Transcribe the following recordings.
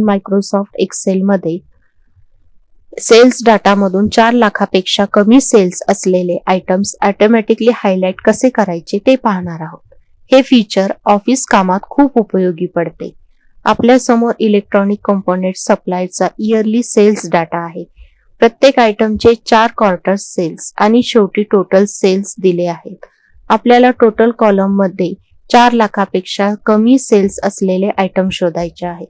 Microsoft Excel मध्ये cells डाटामधून 4 लाखापेक्षा कमी सेल्स असलेले आयटम्स ऑटोमॅटिकली हायलाइट कसे करायचे ते पाहणार आहोत. हे फीचर ऑफिस कामात खूप उपयोगी पडते. आपल्या समोर इलेक्ट्रॉनिक कंपोनेंट सप्लायचा इयरली सेल्स डाटा आहे. प्रत्येक आयटमचे 4 क्वार्टर्स सेल्स आणि शेवटी टोटल सेल्स दिले आहेत. आपल्याला टोटल कॉलम मध्ये 4 लाखापेक्षा कमी सेल्स असलेले आयटम शोधायचे आहेत.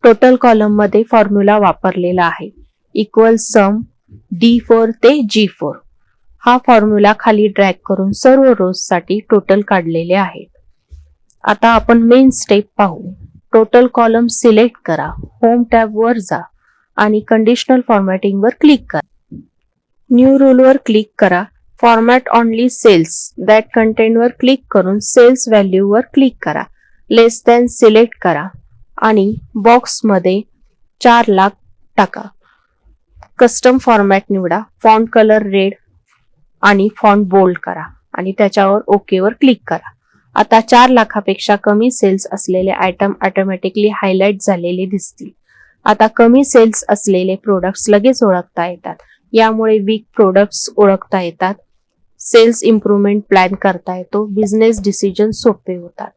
टोटल कॉलम मध्ये फॉर्म्युला वापरलेला आहे इक्वल सम D4 ते G4. हा फॉर्म्युला खाली ड्रॅग करून सर्व रोज साठी टोटल काढलेले आहेत. आता आपण मेन स्टेप पाहू. टोटल कॉलम सिलेक्ट करा, होम टॅब वर जा आणि कंडिशनल फॉर्मॅटिंग वर क्लिक करा. न्यू रूल वर क्लिक करा. Format only cells that contain वर क्लिक करून सेल्स व्हॅल्यू वर क्लिक करा. लेस दॅन सिलेक्ट करा आणि बॉक्स मध्ये 4 लाख टाका. कस्टम फॉर्मॅट निवडा. फॉन्ट कलर रेड आणि फॉन्ट बोल्ड करा आणि त्याच्यावर ओके वर क्लिक करा. आता 4 लाखापेक्षा कमी सेल्स असलेले आयटम ऑटोमॅटिकली हायलाइट झालेले दिसतील. आता कमी सेल्स असलेले प्रोडक्ट्स लगेच ओळखता येतात. यामुळे वीक प्रोडक्ट्स ओळखता येतात. सेल्स इम्प्रूव्हमेंट प्लॅन करता येतो. बिझनेस डिसिजन सोपे होतात.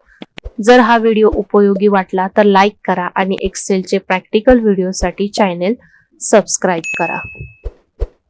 जर हा व्हिडिओ उपयोगी वाटला तर लाईक करा आणि एक्सेलचे प्रॅक्टिकल व्हिडिओसाठी चॅनेल सबस्क्राईब करा.